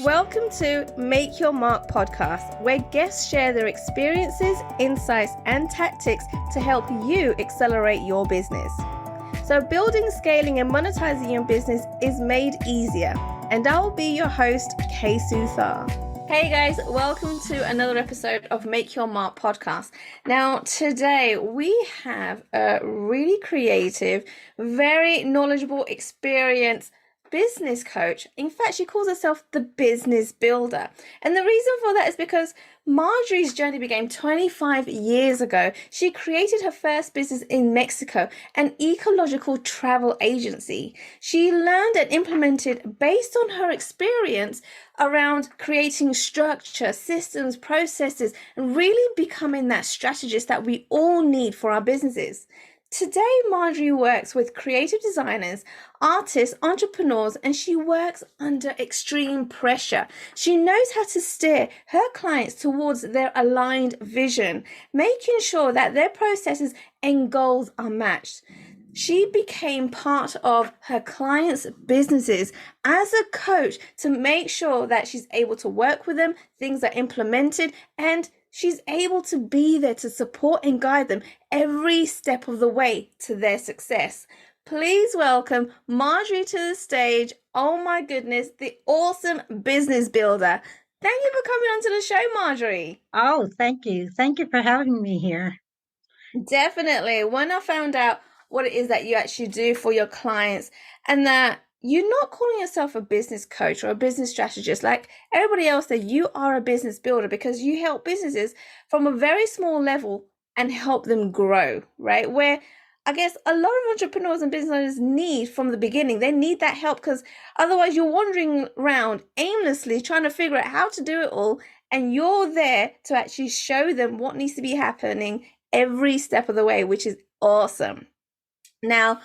Welcome to Make Your Mark podcast, where guests share their experiences, insights, and tactics to help you accelerate your business. So building, scaling, and monetizing your business is made easier. And I will be your host, Kay Suthar. Hey guys, welcome to another episode of Make Your Mark podcast. Now, today we have a really creative, very knowledgeable, experienced business coach. In fact, she calls herself the business builder. And the reason for that is because Marjorie's journey began 25 years ago. She created her first business in Mexico, an ecological travel agency. She learned and implemented based on her experience around creating structure, systems, processes, and really becoming that strategist that we all need for our businesses. Today, Marjorie works with creative designers, artists, entrepreneurs, and she works under extreme pressure. She knows how to steer her clients towards their aligned vision, making sure that their processes and goals are matched. She became part of her clients' businesses as a coach to make sure that she's able to work with them, things are implemented, and she's able to be there to support and guide them every step of the way to their success. Please welcome Marjorie to the stage. Oh my goodness, the awesome business builder. Thank you for coming onto the show, Marjorie. Oh, thank you. Thank you for having me here. Definitely. When I found out what it is that you actually do for your clients and that you're not calling yourself a business coach or a business strategist like everybody else, that you are a business builder because you help businesses from a very small level and help them grow, right? Where I guess a lot of entrepreneurs and business owners need from the beginning, they need that help because otherwise you're wandering around aimlessly trying to figure out how to do it all. And you're there to actually show them what needs to be happening every step of the way, which is awesome. Now,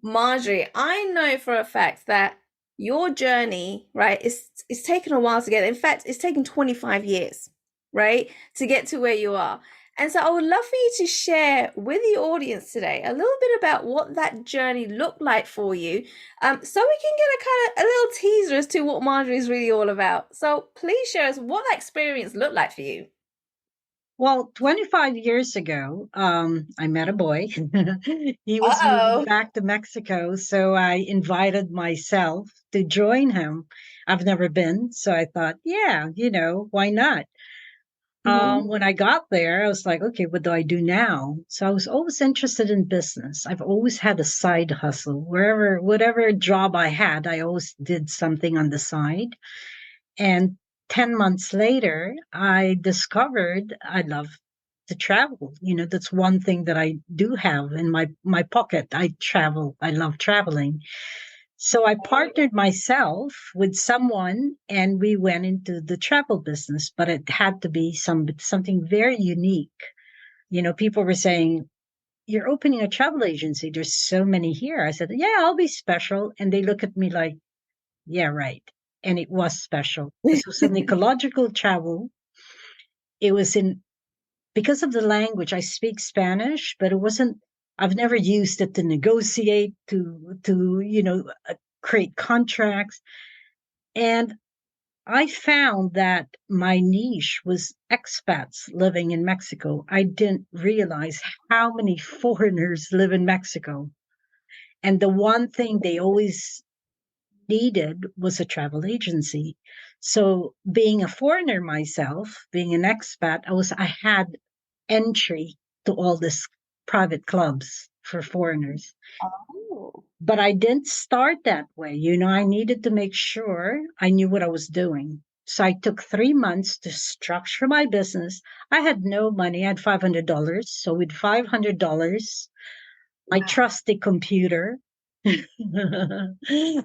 Marjorie, I know for a fact that your journey, right, it's taken a while to get. In fact, it's taken 25 years, right, to get to where you are. And so I would love for you to share with the audience today a little bit about what that journey looked like for you, so we can get a little teaser as to what Marjorie is really all about. So please share us what that experience looked like for you. Well, 25 years ago, I met a boy. He was moving Uh-oh. back to Mexico, so I invited myself to join him. I've never been, so I thought, yeah, why not? Mm-hmm. When I got there, I was like, okay, what do I do now? So I was always interested in business. I've always had a side hustle. Whatever job I had, I always did something on the side. And 10 months later, I discovered I love to travel. That's one thing that I do have in my pocket. I travel. I love traveling. So I partnered myself with someone and we went into the travel business, but it had to be something very unique. People were saying, "You're opening a travel agency. There's so many here." I said, "Yeah, I'll be special." And they look at me like, "Yeah, right." And it was special. This was an ecological travel. It was because of the language. I speak Spanish, but it wasn't. I've never used it to negotiate, to create contracts. And I found that my niche was expats living in Mexico. I didn't realize how many foreigners live in Mexico. And the one thing they always needed was a travel agency. So being a foreigner myself, being an expat, I had entry to all these private clubs for foreigners. Oh. But I didn't start that way. I needed to make sure I knew what I was doing. So I took 3 months to structure my business. I had no money. I had $500. So with $500, my trusty computer,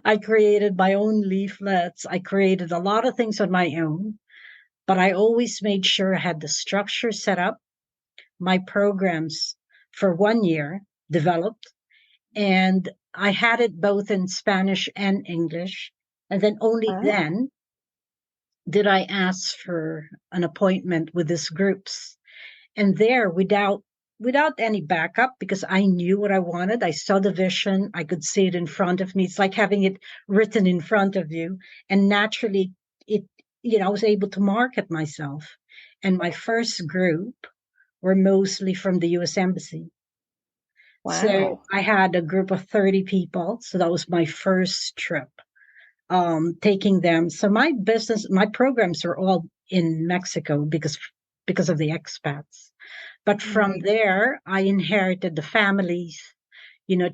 I created my own leaflets. I created a lot of things on my own, but I always made sure I had the structure set up, my programs for 1 year developed, and I had it both in Spanish and English. And then only Oh. then did I ask for an appointment with these groups. And there, without any backup, because I knew what I wanted, I saw the vision, I could see it in front of me. It's like having it written in front of you. And naturally, it, I was able to market myself. And my first group were mostly from the US Embassy. So Wow. I had a group of 30 people. So that was my first trip, taking them. So my programs are all in Mexico because of the expats. But from Right. there, I inherited the families,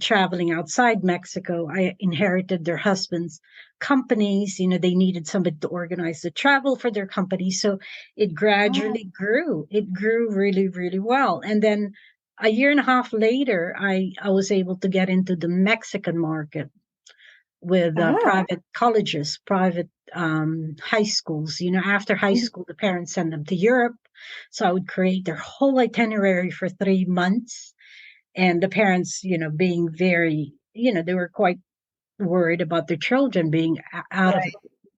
traveling outside Mexico. I inherited their husbands' companies. They needed somebody to organize the travel for their company. So it Oh, gradually grew. It grew really, really well. And then a year and a half later, I was able to get into the Mexican market with ah, private colleges, private high schools. After high mhm. school, the parents send them to Europe. So I would create their whole itinerary for 3 months. And the parents, being very, they were quite worried about their children being out of, Right.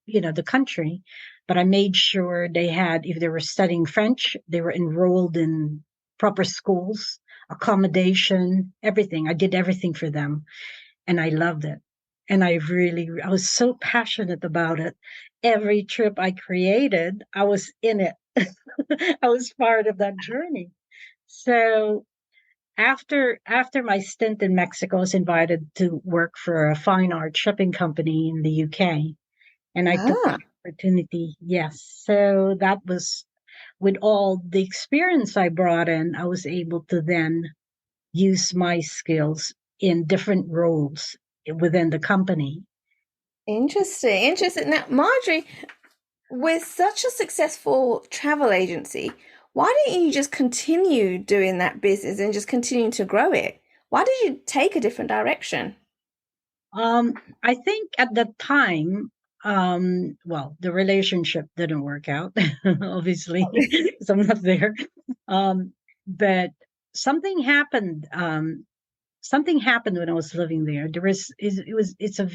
the country. But I made sure they had, if they were studying French, they were enrolled in proper schools, accommodation, everything. I did everything for them, and I loved it. And I was so passionate about it. Every trip I created, I was in it. I was part of that journey. So after my stint in Mexico, I was invited to work for a fine art shipping company in the UK, and I took Ah, that opportunity. Yes, so that was, with all the experience I brought in, I was able to then use my skills in different roles within the company. interesting. Interesting. Now, Marjorie, with such a successful travel agency, why didn't you just continue doing that business and just continue to grow it? Why did you take a different direction? Um, I think at the time, well, the relationship didn't work out, obviously, because I'm not there. Um, but something happened. Something happened when I was living there. There was, is it was, it's a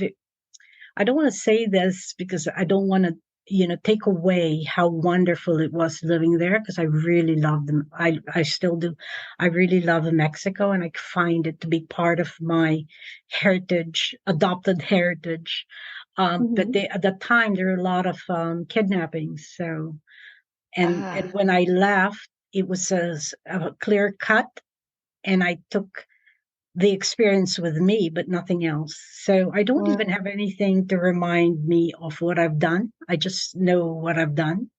I don't want to say this because I don't want to, take away how wonderful it was living there, because I really love them. I still do. I really love Mexico, and I find it to be part of my heritage, adopted heritage. But Mhm. at the time, there were a lot of kidnappings. So, and Ah, when I left, it was a clear cut, and I took the experience with me, but nothing else. So I don't even wow. have anything to remind me of what I've done. I just know what I've done.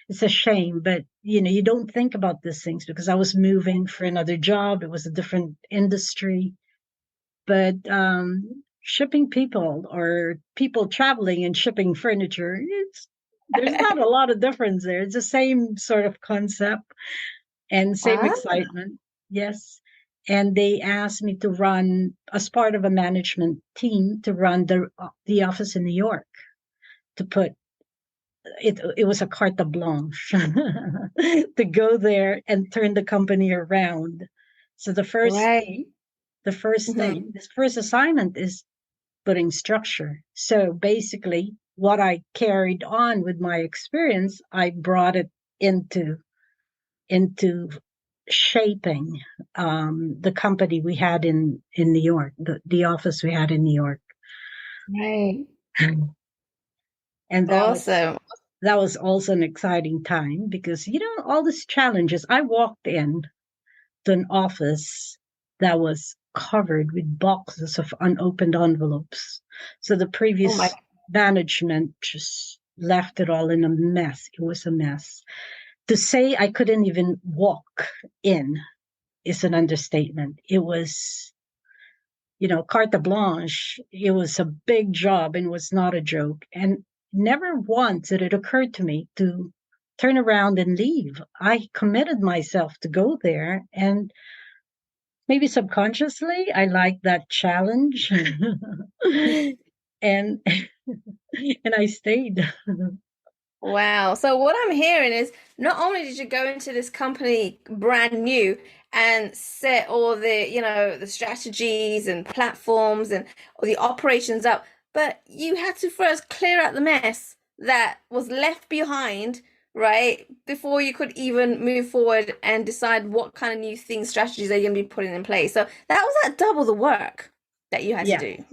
It's a shame, but you don't think about these things because I was moving for another job. It was a different industry, but shipping people or people traveling and shipping furniture, there's not a lot of difference there. It's the same sort of concept and same Ah, excitement. Yes. And they asked me to run as part of a management team to run the office in New York, to put it. It was a carte blanche to go there and turn the company around. So right. Mhm. this first assignment is putting structure. So basically, what I carried on with my experience, I brought it into shaping the company we had in New York, the office we had in New York, Right. and Awesome. that was also an exciting time because all these challenges. I walked in to an office that was covered with boxes of unopened envelopes. So the Oh my. previous management just left it all in a mess. It was a mess. To say I couldn't even walk in is an understatement. It was, carte blanche. It was a big job and was not a joke. And never once did it occur to me to turn around and leave. I committed myself to go there, and maybe subconsciously, I like that challenge. and and I stayed. Wow. So what I'm hearing is not only did you go into this company brand new and set all the, the strategies and platforms and all the operations up, but you had to first clear out the mess that was left behind, right? Before you could even move forward and decide what kind of new things, strategies are you going to be putting in place. So that was like double the work that you had to Yeah. do.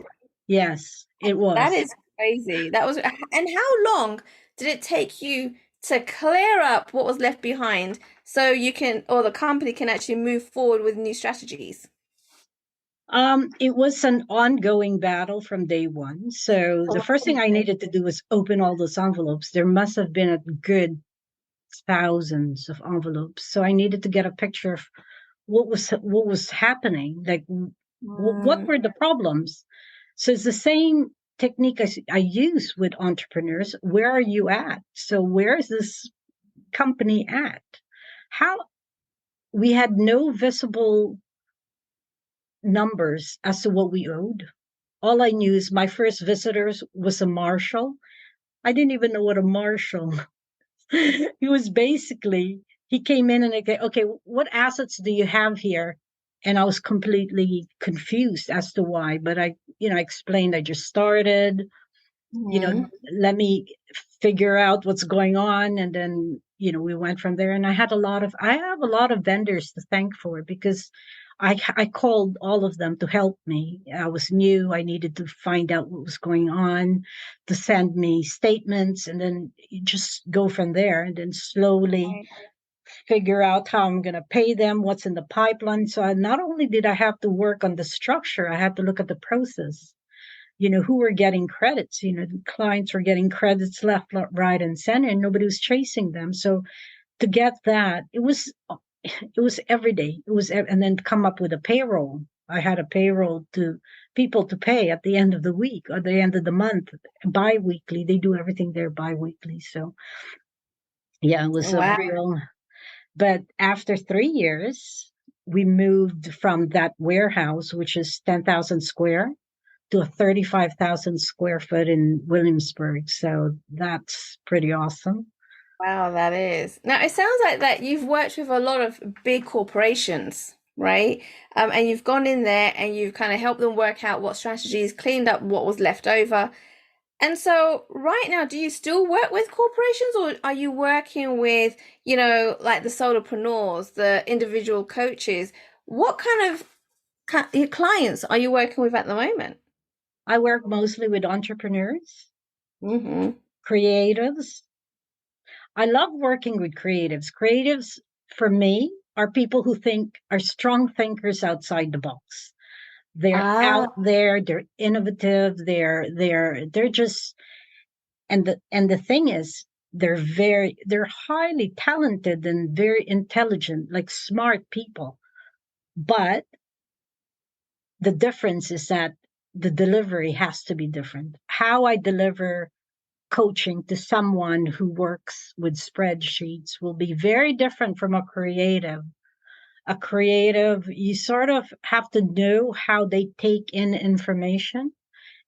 Yes, it That was. is crazy. That was, and how long did it take you to clear up what was left behind so you can, or the company can actually move forward with new strategies? It was an ongoing battle from day one. So the first thing I needed to do was open all those envelopes. There must have been a good thousands of envelopes. So I needed to get a picture of what was happening. Like, what Mm, were the problems? So it's the same technique I use with entrepreneurs. Where are you at? So where is this company at? How we had no visible numbers as to what we owed. All I knew is my first visitors was a marshal. I didn't even know what a marshal. He was basically he came in and I said, okay, what assets do you have here? And I was completely confused as to why. But I explained I just started, you know, mm, let me figure out what's going on. And then, we went from there. And I have a lot of vendors to thank for it because I called all of them to help me. I was new. I needed to find out what was going on, to send me statements, and then you just go from there and then slowly right. figure out how I'm going to pay them, what's in the pipeline. So not only did I have to work on the structure, I had to look at the process, who were getting credits. The clients were getting credits left, right, and center, and nobody was chasing them. So to get that, it was every day. And then come up with a payroll. I had a payroll to people to pay at the end of the week or the end of the month, bi-weekly. They do everything there bi-weekly. So yeah, it was a Wow. real. But after 3 years, we moved from that warehouse, which is 10,000 square, to a 35,000 square foot in Williamsburg. So that's pretty awesome. Wow, that is. Now, it sounds like that you've worked with a lot of big corporations, right? And you've gone in there and you've kind of helped them work out what strategies, cleaned up what was left over. And so, right now, do you still work with corporations or are you working with, like the solopreneurs, the individual coaches? What kind of clients are you working with at the moment? I work mostly with entrepreneurs, Mm-hmm. creatives. I love working with creatives. Creatives, for me, are people who are strong thinkers outside the box. They're Ah, out there, they're innovative, they're just and the thing is they're highly talented and very intelligent, like smart people. But the difference is that the delivery has to be different. How I deliver coaching to someone who works with spreadsheets will be very different from a creative. A creative, you sort of have to know how they take in information.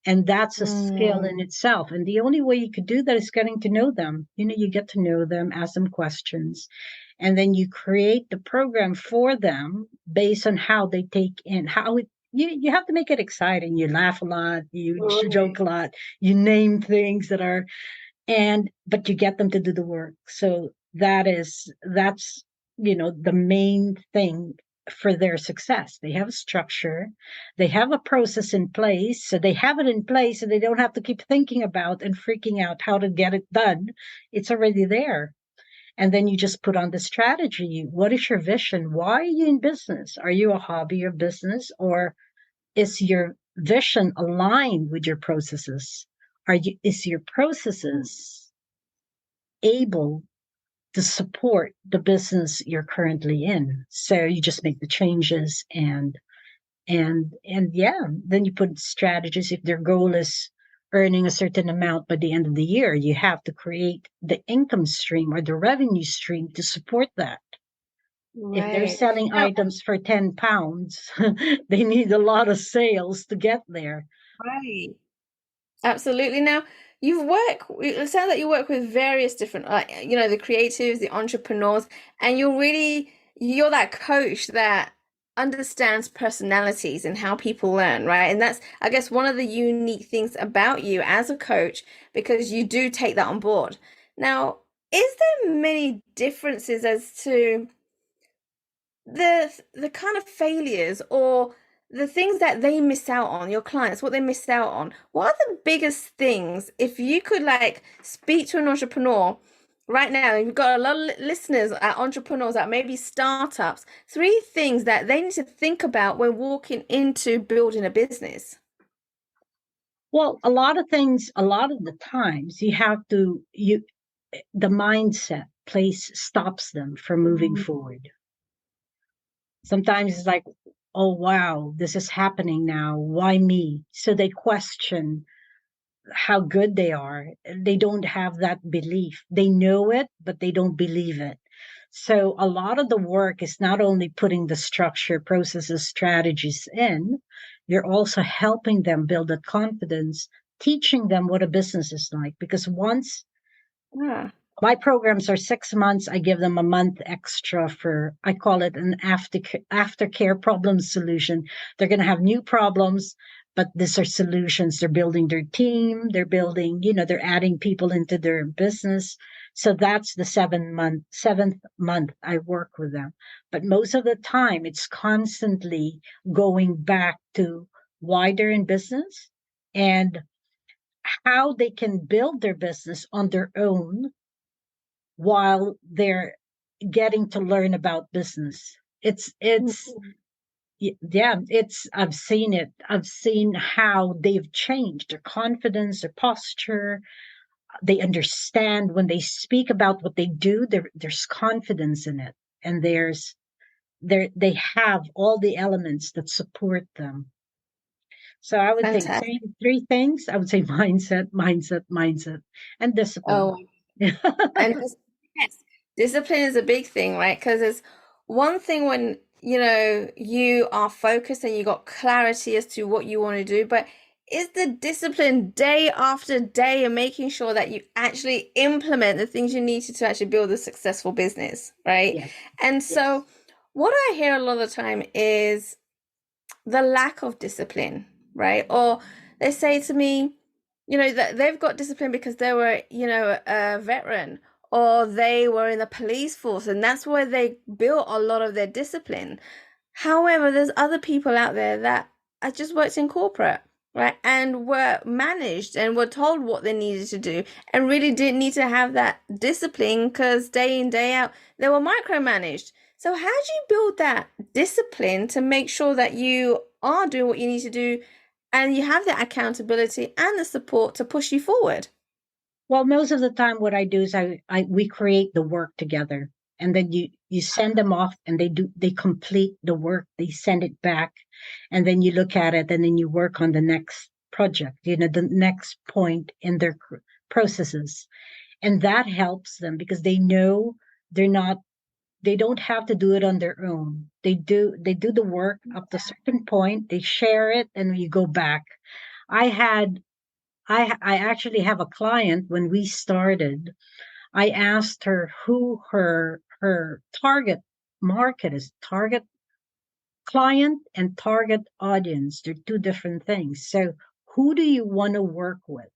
And that's a skill in mm, itself. And the only way you could do that is getting to know them. You get to know them, ask them questions, and then you create the program for them based on how they take in how it. You have to make it exciting. You laugh a lot, you right. joke a lot, you name things that are but you get them to do the work. So that's the main thing for their success. They have a structure, they have a process in place, so they have it in place and they don't have to keep thinking about and freaking out how to get it done. It's already there. And then you just put on the strategy. What is your vision? Why are you in business? Are you a hobby or business, or is your vision aligned with your processes? Is your processes able to support the business you're currently in? So you just make the changes and yeah, then you put strategies. If their goal is earning a certain amount by the end of the year, you have to create the income stream or the revenue stream to support that. If they're Right. selling Now, items for 10 pounds, they need a lot of sales to get there. right. Absolutely. Now, it sounds like you work with various different, the creatives, the entrepreneurs, and you're that coach that understands personalities and how people learn, right? And that's, I guess, one of the unique things about you as a coach, because you do take that on board. Now, is there many differences as to the kind of failures or the things that they miss out on, your clients, what they miss out on, what are the biggest things? If you could like speak to an entrepreneur right now, you've got a lot of listeners at entrepreneurs that maybe startups, three things that they need to think about when walking into building a business. Well, a lot of things, a lot of the times you have to, the mindset place stops them from moving Mm. forward. Sometimes it's like, oh, wow, this is happening now. Why me? So they question how good they are. They don't have that belief. They know it, but they don't believe it. So a lot of the work is not only putting the structure, processes, strategies in, you're also helping them build that confidence, teaching them what a business is like. Because once Yeah. my programs are 6 months, I give them a month extra for, I call it an aftercare problem solution. They're going to have new problems, but these are solutions. They're building their team, they're building, they're adding people into their business. So that's the seventh month I work with them. But most of the time, it's constantly going back to why they're in business and how they can build their business on their own while they're getting to learn about business. It's Mhm. yeah, it's I've seen it. I've seen how they've changed their confidence, their posture. They understand when they speak about what they do, there's confidence in it. And they have all the elements that support them. So I would think Fantastic. three things. I would say mindset, and discipline. Oh, and yes, discipline is a big thing, right? Because it's one thing when you are focused and you got clarity as to what you want to do, but is the discipline day after day and making sure that you actually implement the things you need to actually build a successful business, right? Yes, And so, yes. what I hear a lot of the time is the lack of discipline, right? Or they say to me, that they've got discipline because they were, a veteran or they were in the police force, and that's where they built a lot of their discipline. However, there's other people out there that I just worked in corporate, right? And were managed and were told what they needed to do and really didn't need to have that discipline because day in, day out, they were micromanaged. So, how do you build that discipline to make sure that you are doing what you need to do and you have that accountability and the support to push you forward? Well, most of the time, what I do is we create the work together, and then you send them off, and they complete the work. They send it back, and then you look at it, and then you work on the next project. The next point in their processes, and that helps them because they know they're not. They don't have to do it on their own. They do the work up to a certain point. They share it, and you go back. I had I actually have a client when we started. I asked her who her target market is. Target client and target audience. They're two different things. So who do you want to work with?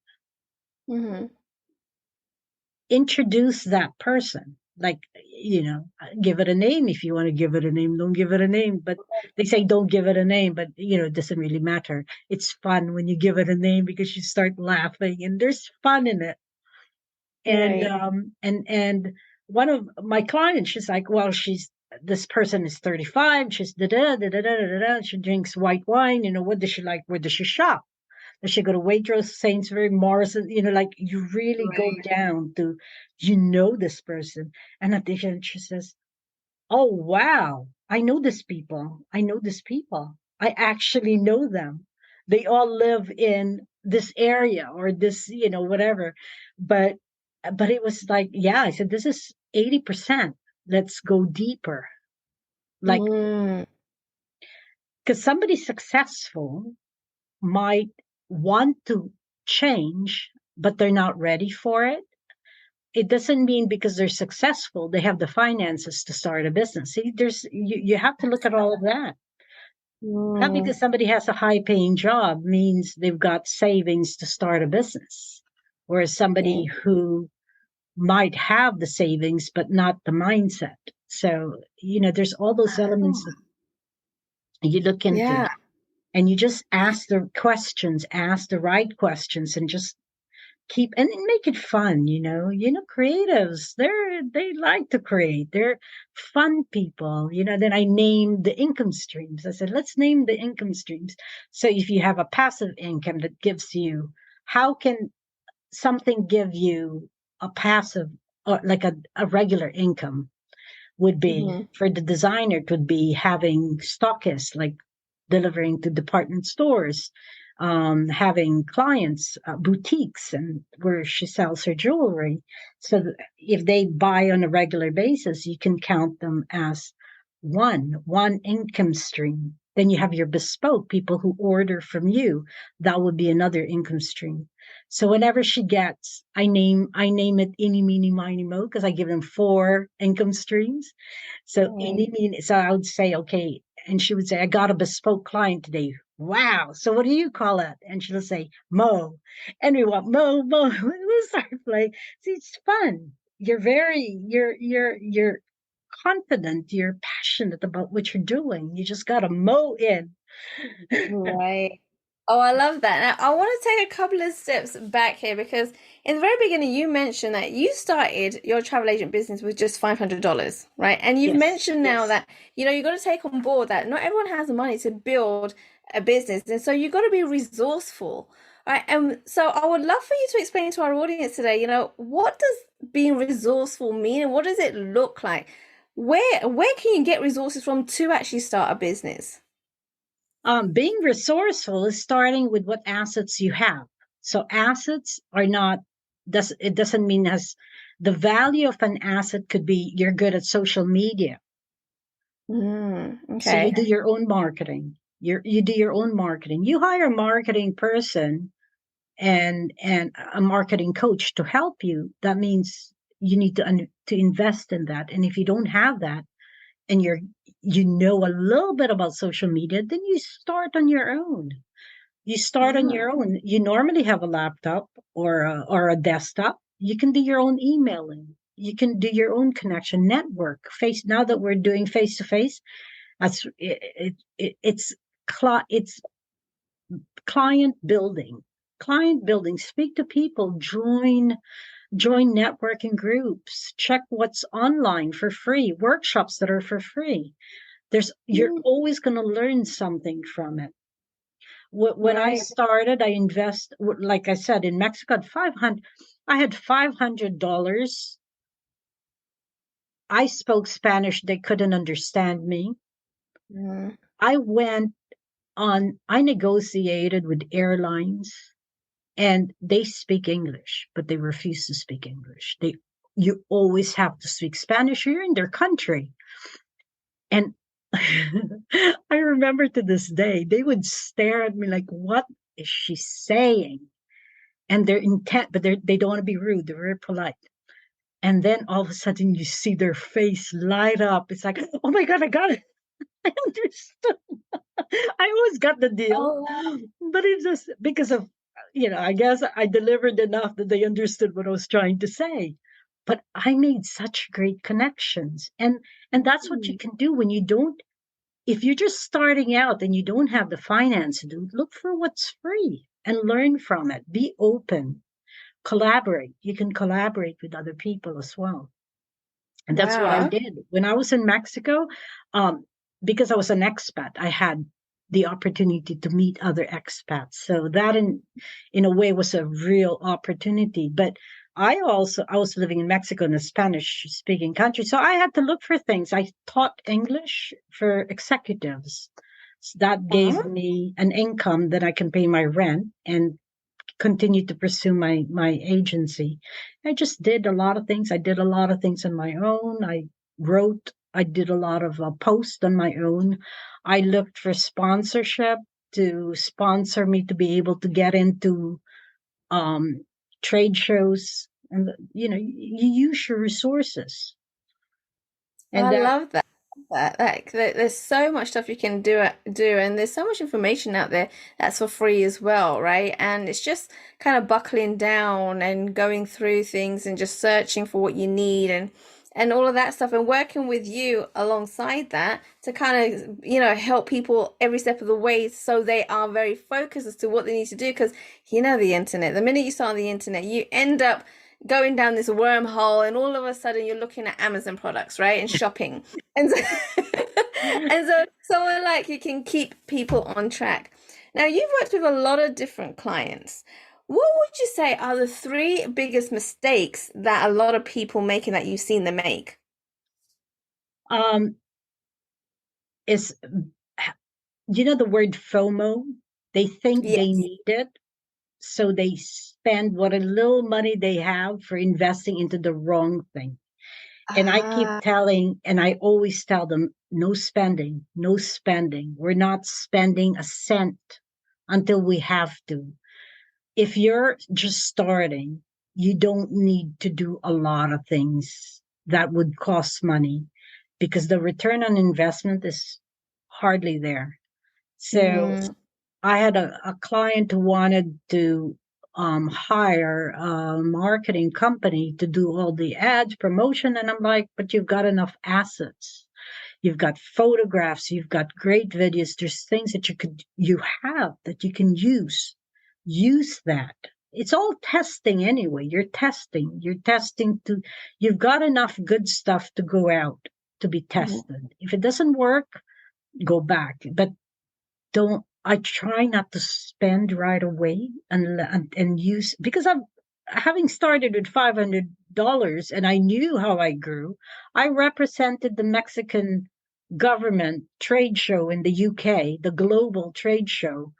Mm-hmm. Introduce that person. Like, give it a name if you want to give it a name. Don't give it a name. But they say don't give it a name, but it doesn't really matter. It's fun when you give it a name because you start laughing and there's fun in it. And Right. and one of my clients, she's like, well, this person is 35, she's da da da da da da da, she drinks white wine. What does she like? Where does she shop? Does she go to Waitrose, Sainsbury, Morrison? Like you really go Right. down to this person. And at the end she says, oh, wow. I know these people. I actually know them. They all live in this area or this, whatever. But it was like, yeah, I said, this is 80%. Let's go deeper. Like, Mm, because somebody successful might want to change, but they're not ready for it. It doesn't mean because they're successful, they have the finances to start a business. See, you have to look at all of that. Not mm, because somebody has a high paying job means they've got savings to start a business. Whereas somebody yeah. who might have the savings but not the mindset. So, there's all those elements that you look into. Yeah. And you just ask the questions, ask the right questions, and just keep and make it fun. Creatives, they like to create. They're fun people. Then I named the income streams. I said, let's name the income streams. So if you have a passive income that gives you, how can something give you a passive, or like a regular income would be? Hmm. For the designer, it would be having stockists, like delivering to department stores, having clients, boutiques, and where she sells her jewelry. So if they buy on a regular basis, you can count them as one income stream. Then you have your bespoke people who order from you. That would be another income stream. So whenever she gets, I name it Eeny Meeny Miny Mo, because I give them four income streams. So Mm. so I would say, okay, and she would say, I got a bespoke client today. Wow. So what do you call it? And she'll say, Mo. And we want Mo. We'll start playing. See, it's fun. You're confident, you're passionate about what you're doing. You just gotta mow in. Right. Oh, I love that. Now, I want to take a couple of steps back here because in the very beginning, you mentioned that you started your travel agent business with just $500, right? And you've Yes. mentioned now that, you got to take on board that not everyone has the money to build a business. And so you've got to be resourceful, right? And so I would love for you to explain to our audience today, what does being resourceful mean and what does it look like? Where can you get resources from to actually start a business? Being resourceful is starting with what assets you have. So assets are not, it doesn't mean as the value of an asset could be you're good at social media. So you Okay. do your own marketing. You do your own marketing. You hire a marketing person and a marketing coach to help you. That means you need to invest in that. And if you don't have that, and you know a little bit about social media, then you start on your own. You start on Mm. your own. You normally have a laptop or a desktop. You can do your own emailing. You can do your own connection network. Face now that we're doing face to face, that's it's client building. Client building. Speak to people. Join networking groups. Check what's online for free. Workshops that are for free. You're Mm. always going to learn something from it. When I Right. started, like I said, in Mexico, I had $500. I spoke Spanish. They couldn't understand me. Mm. I negotiated with airlines, and they speak English, but they refuse to speak English. You always have to speak Spanish. You're in their country. And I remember to this day, they would stare at me like, what is she saying? And they're intent, but they don't want to be rude. They're very polite. And then all of a sudden you see their face light up. It's like, oh my God, I got it. I understood. I always got the deal. Oh, wow. But it's just because of, I guess I delivered enough that they understood what I was trying to say. But I made such great connections. And that's what you Mm. can do when you don't, if you're just starting out and you don't have the finance to do, look for what's free and learn from it. Be open, collaborate. You can collaborate with other people as well. And that's what I Wow. did. When I was in Mexico, um, because I was an expat, I had the opportunity to meet other expats. So that in a way was a real opportunity. But I was living in Mexico in a Spanish speaking country. So I had to look for things. I taught English for executives. So that gave Uh-huh. me an income that I can pay my rent and continue to pursue my agency. I just did a lot of things. I did a lot of things on my own. I did a lot of posts on my own. I looked for sponsorship to sponsor me to be able to get into um, trade shows. And you use your resources, and I that love that. There's so much stuff you can do, and there's so much information out there that's for free as well, right? And it's just kind of buckling down and going through things and just searching for what you need and all of that stuff, and working with you alongside that to kind of, help people every step of the way so they are very focused as to what they need to do. Because the internet, the minute you start on the internet, you end up going down this wormhole, and all of a sudden you're looking at Amazon products, right? And shopping. And so, and so someone like you can keep people on track. Now, you've worked with a lot of different clients. What would you say are the three biggest mistakes that a lot of people make and that you've seen them make? Um, is the word FOMO? They think they Yes. need it, so they spend what a little money they have for investing into the wrong thing. And I keep Ah, telling, and I always tell them, no spending, no spending. We're not spending a cent until we have to. If you're just starting, you don't need to do a lot of things that would cost money because the return on investment is hardly there. So mm, I had a client who wanted to hire a marketing company to do all the ads, promotion. And I'm like, but you've got enough assets. You've got photographs, you've got great videos. There's things that you have that you can use. Use that. It's all testing anyway. You're testing you've got enough good stuff to go out to be mhm. tested. If it doesn't work, go back. But don't I try not to spend right away and use because I'm having started with $500 and I knew how I grew. I represented the Mexican government trade show in the UK, the global trade show.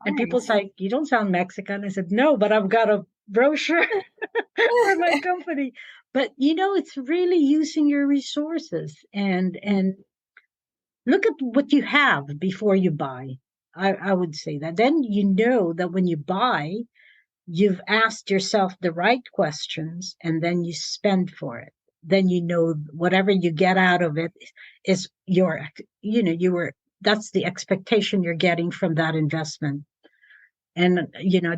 And people's Nice. like, you don't sound Mexican. I said, no, but I've got a brochure for my company. But it's really using your resources and look at what you have before you buy. I would say that. Then you know that when you buy, you've asked yourself the right questions and then you spend for it. Then whatever you get out of it is that's the expectation you're getting from that investment. And,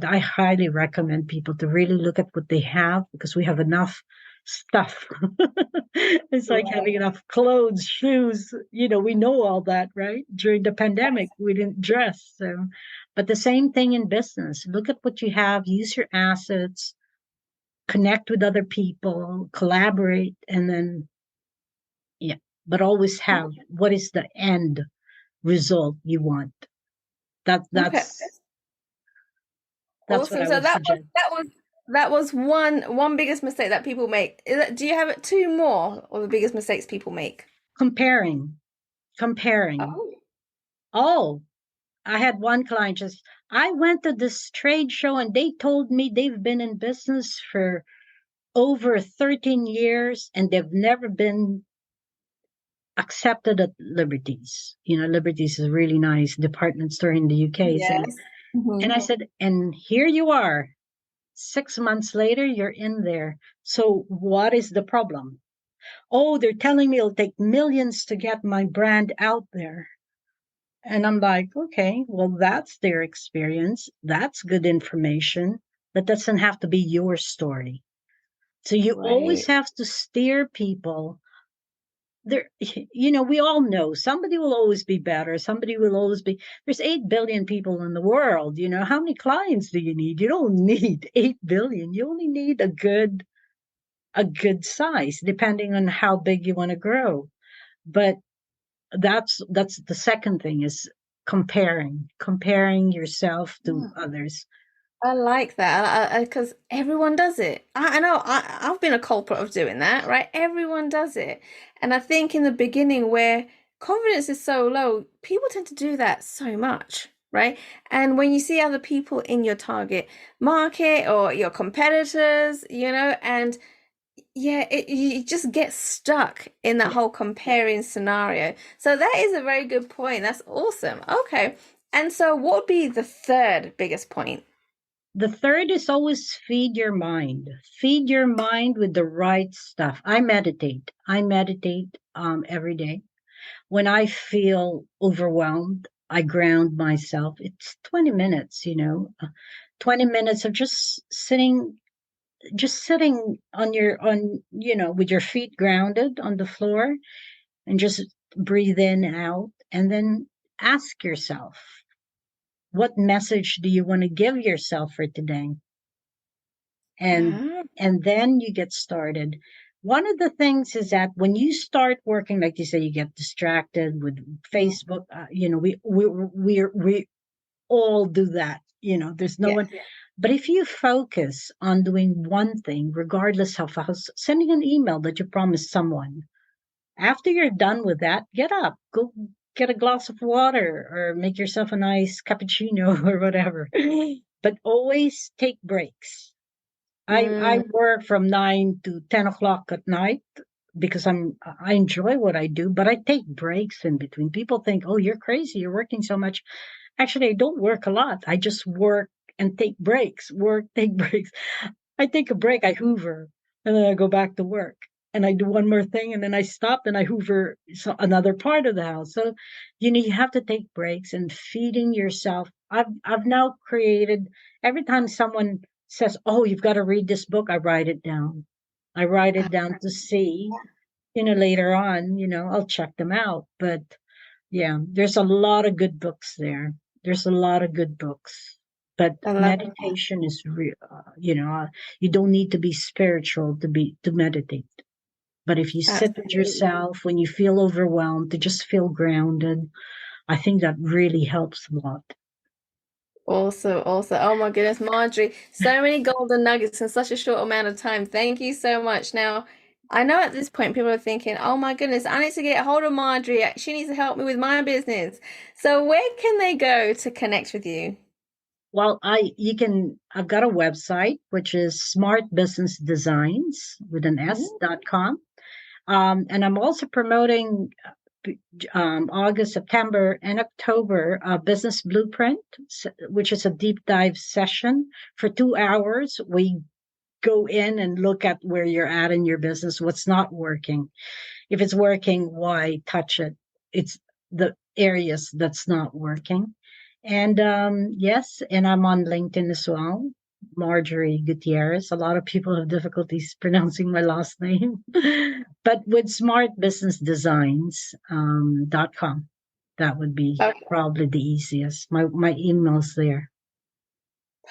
I highly recommend people to really look at what they have because we have enough stuff. It's like having Right. enough clothes, shoes, we know all that, right? During the pandemic, we didn't dress. So, but the same thing in business. Look at what you have, use your assets, connect with other people, collaborate, and then, yeah, but always have what is the end result you want. That, Okay. that's, that's what Awesome. I So would suggest. that was one biggest mistake that people make. Do you have two more of the biggest mistakes people make? Comparing, comparing. Oh, Oh, I had one client I went to this trade show and they told me they've been in business for over 13 years and they've never been accepted at Liberties. Liberties is a really nice department store in the UK. yes. And I said, and here you are, 6 months later, you're in there. So what is the problem? Oh, they're telling me it'll take millions to get my brand out there. And I'm like, okay, well, that's their experience. That's good information. That doesn't have to be your story. So you always Right. have to steer people there. We all know somebody will always be better. Somebody will always be, there's 8 billion people in the world. How many clients do you need? You don't need 8 billion. You only need a good size, depending on how big you want to grow. But that's the second thing is comparing yourself to others. I like that because everyone does it. I know I've been a culprit of doing that, right? Everyone does it. And I think in the beginning where confidence is so low, people tend to do that so much, right? And when you see other people in your target market or your competitors, and yeah, you just get stuck in that Yeah. whole comparing scenario. So that is a very good point. That's awesome. Okay. And so what would be the third biggest point? The third is always feed your mind. Feed your mind with the right stuff. I meditate every day. When I feel overwhelmed, I ground myself. It's 20 minutes, 20 minutes of just just sitting on with your feet grounded on the floor, and just breathe in, out, and then ask yourself, what message do you want to give yourself for today? and Ah, and then you get started. One of the things is that when you start working, like you say, you get distracted with mm, Facebook. We all do that. There's no yeah. one. But if you focus on doing one thing, regardless of how, sending an email that you promised someone, after you're done with that, get up, go get a glass of water, or make yourself a nice cappuccino or whatever. But always take breaks. I Mm, work from 9 to 10 o'clock at night because I enjoy what I do, but I take breaks in between. People think, "Oh, you're crazy. You're working so much." Actually, I don't work a lot. I just work and take breaks. Work, take breaks. I take a break, I hoover, and then I go back to work. And I do one more thing, and then I stop and I hoover another part of the house. So, you have to take breaks and feeding yourself. I've now created, every time someone says, "Oh, you've got to read this book," I write it down. I write I it down to see, later on, I'll check them out. But yeah, there's a lot of good books there. There's a lot of good books. But love that. meditation is real. You don't need to be spiritual to meditate. But if you sit with Absolutely. yourself when you feel overwhelmed, to just feel grounded, I think that really helps a lot. Awesome, awesome. Oh my goodness, Marjorie, so many golden nuggets in such a short amount of time. Thank you so much. Now, I know at this point people are thinking, oh my goodness, I need to get a hold of Marjorie. She needs to help me with my business. So where can they go to connect with you? Well, I've got a website, which is smartbusinessdesigns with an Mhm. s.com. And I'm also promoting August, September, and October business blueprint, which is a deep dive session for 2 hours. We go in and look at where you're at in your business, what's not working. If it's working, why touch it? It's the areas that's not working. And yes, and I'm on LinkedIn as well. Marjorie Gutierrez. A lot of people have difficulties pronouncing my last name, but with smartbusinessdesigns.com, that would be Okay. probably the easiest. My email's there.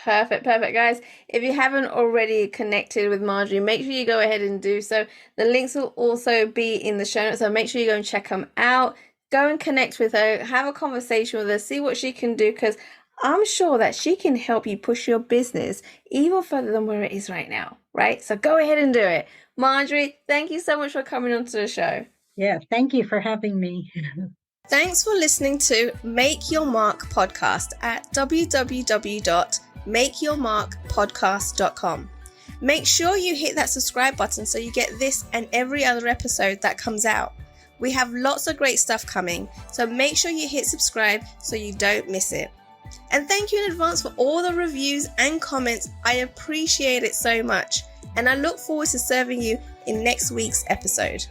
Perfect, perfect, guys. If you haven't already connected with Marjorie, make sure you go ahead and do so. The links will also be in the show notes, so make sure you go and check them out. Go and connect with her, have a conversation with her, see what she can do, because I'm sure that she can help you push your business even further than where it is right now, right? So go ahead and do it. Marjorie, thank you so much for coming onto the show. Yeah, thank you for having me. Thanks for listening to Make Your Mark podcast at www.makeyourmarkpodcast.com. Make sure you hit that subscribe button so you get this and every other episode that comes out. We have lots of great stuff coming, so make sure you hit subscribe so you don't miss it. And thank you in advance for all the reviews and comments. I appreciate it so much, and I look forward to serving you in next week's episode.